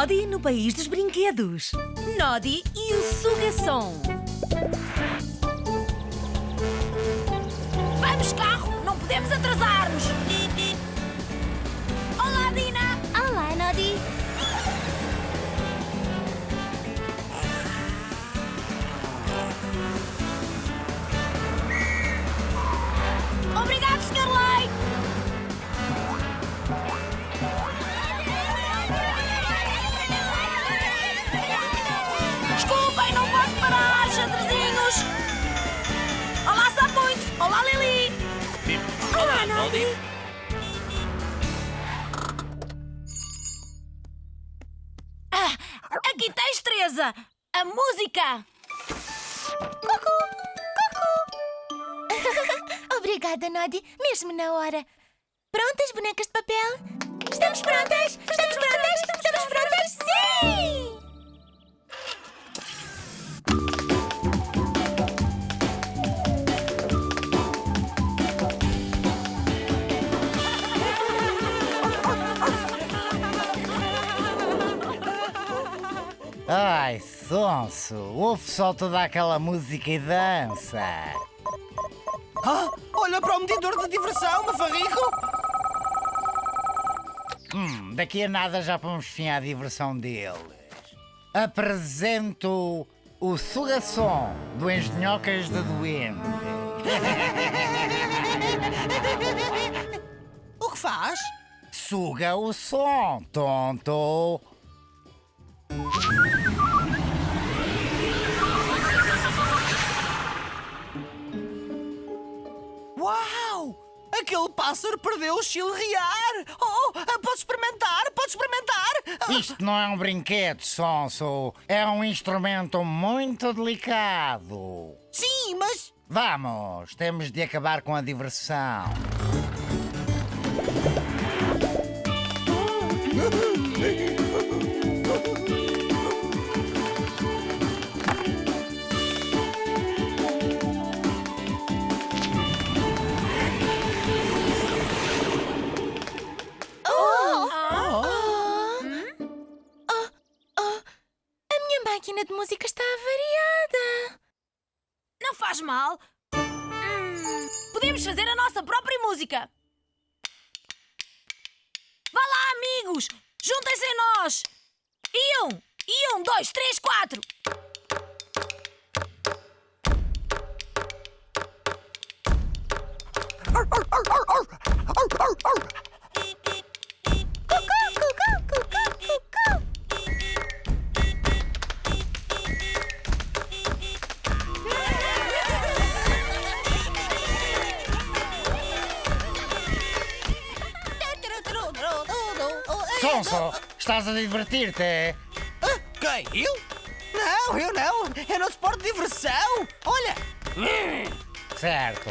Nodi no País dos Brinquedos. Nodi e o Sugasom. Vamos, carro! Não podemos atrasar-nos! Olá, Dina! Olá, Nodi. Obrigado, Sr. Lei! Desculpem, não posso parar, xadrezinhos! Olá, Sapo! Olá, Lili! Olá, Nodi. Aqui tens, Teresa! A música! Obrigada, Nodi. Mesmo na hora. Prontas, bonecas de papel? Estamos prontas? Estamos prontas? Estamos prontas? Sim! Ai, sonso, ouve só toda aquela música e dança. Ah, olha para o medidor de diversão, Mafarrico! Daqui a nada já pomos fim à diversão deles. Apresento o Sugasom do Engenhocas de Duende. O que faz? Suga o som, tonto. Uau! Aquele pássaro perdeu o chilrear! Oh, posso experimentar? Posso experimentar? Isto não é um brinquedo, sonso. É um instrumento muito delicado. Sim, mas... Vamos, temos de acabar com a diversão. A minha máquina de música está avariada. Não faz mal. Podemos fazer a nossa própria música. Vá lá, amigos! Juntem-se a nós! E um, dois, três, quatro! Sonso, estás a divertir-te, é? Quem? Eu? Não, eu não! É nosso esporte de diversão! Olha! Certo.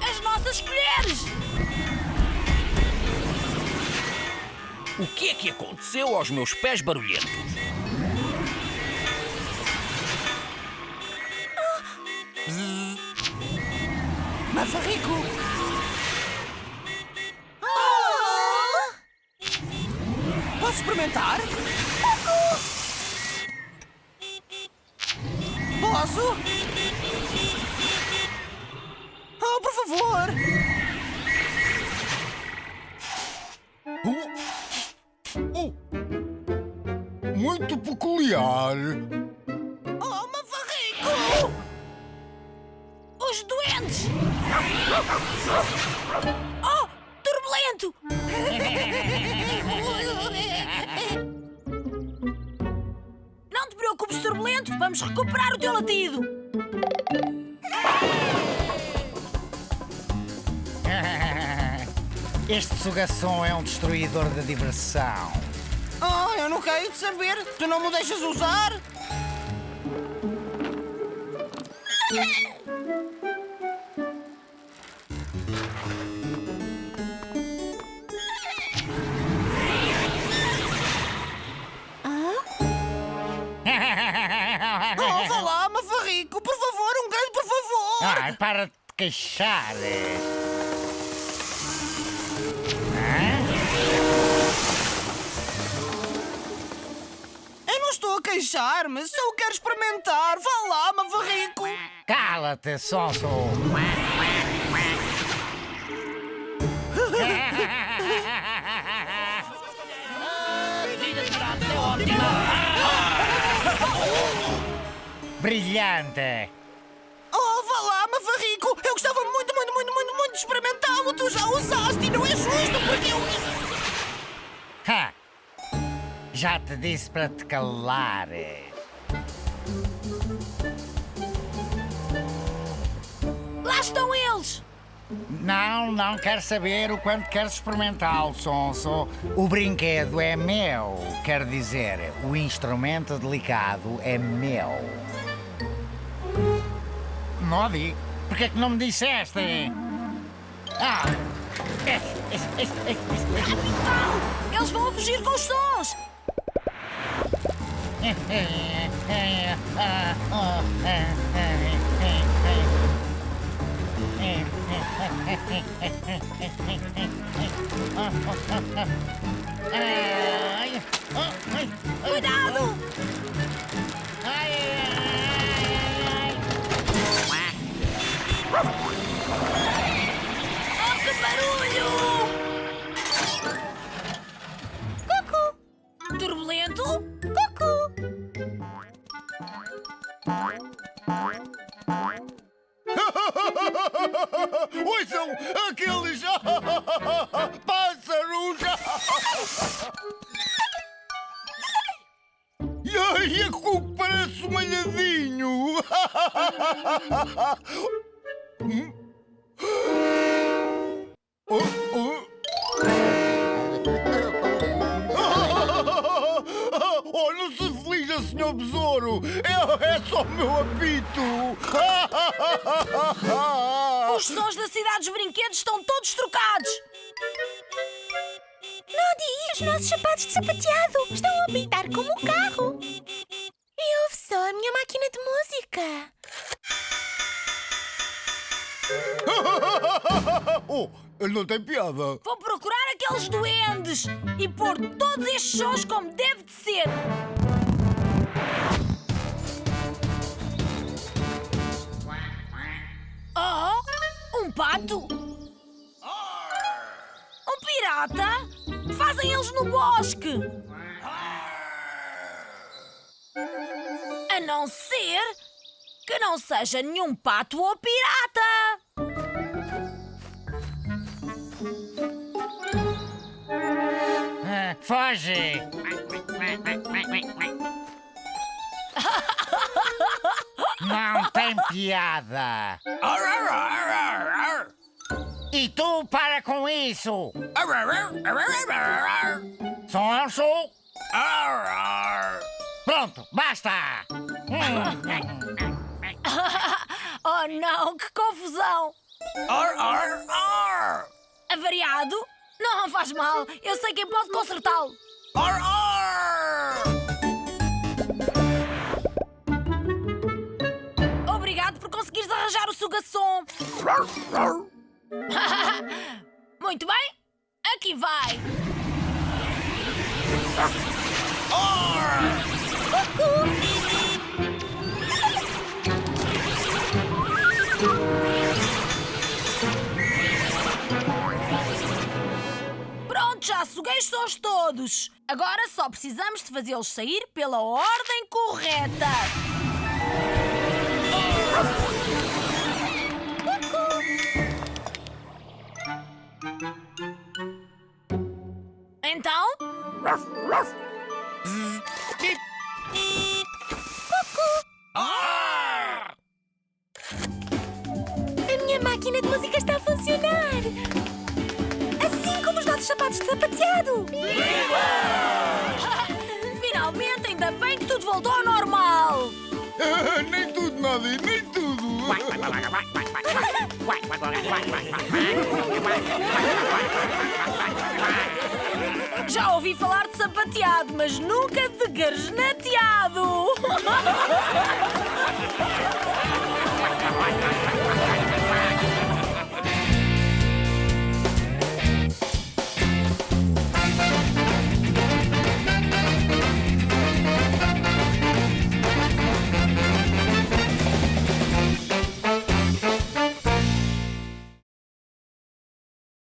As nossas colheres! O que é que aconteceu aos meus pés barulhentos? Mafarrico! Posso experimentar? Posso? Oh, por favor! Muito peculiar. Oh, Mafarrico! Os doentes! Oh, turbulento! Não te preocupes, turbulento! Vamos recuperar o teu latido! Este Sugasom é um destruidor da diversão. Oh, eu não quero de saber! Tu não me deixas usar? Oh, vá lá, Mafarrico! Por favor, um grande por favor! Ai, para de te queixar. Eu não estou a queixar-me, só quero experimentar. Vá lá, Mavarrico. Cala-te, sonso. Brilhante. Oh, vá lá, Mavarrico. Eu gostava muito de experimentá-lo. Tu já usaste e não é justo porque eu... Ha! Já te disse para te calares. Lá estão eles! Não quero saber o quanto queres experimentá-lo, sonso. O brinquedo é meu. Quer dizer, o instrumento delicado é meu. Nodi, porquê é que não me disseste? Ah! Eles vão fugir com os sons! Cuidado! Oh, que barulho! Cucu! Turbulento? Cucu! Ouçam aqueles pássaros! E ai, a cuco parece malhadinho! Oh, não se aflija, senhor besouro! É só o meu apito! Os sons da cidade dos brinquedos estão todos trocados! Nodi, os nossos sapatos de sapateado estão a apitar como um carro. E ouve só a minha máquina de música. Oh, não tem piada! Vou procurar aqueles duendes e pôr todos estes sons como deve de ser! Oh, um pato? Um pirata? O que fazem eles no bosque? A não ser que não seja nenhum pato ou pirata! Foge! Não tem piada! E tu para com isso! Sonso! Pronto, basta! Oh não, que confusão! Avariado? Não faz mal, eu sei quem pode consertá-lo. Obrigado por conseguires arranjar o suga-som. Muito bem, aqui vai. Pronto, já suguei os sons todos. Agora só precisamos de fazê-los sair pela ordem correta. Então? A minha máquina de música está a funcionar. Assim como os nossos sapatos de sapateado. Finalmente, ainda bem que tudo voltou ao normal. Nem tudo, Nodi, nem tudo! Já ouvi falar de sapateado, mas nunca de garesnateado.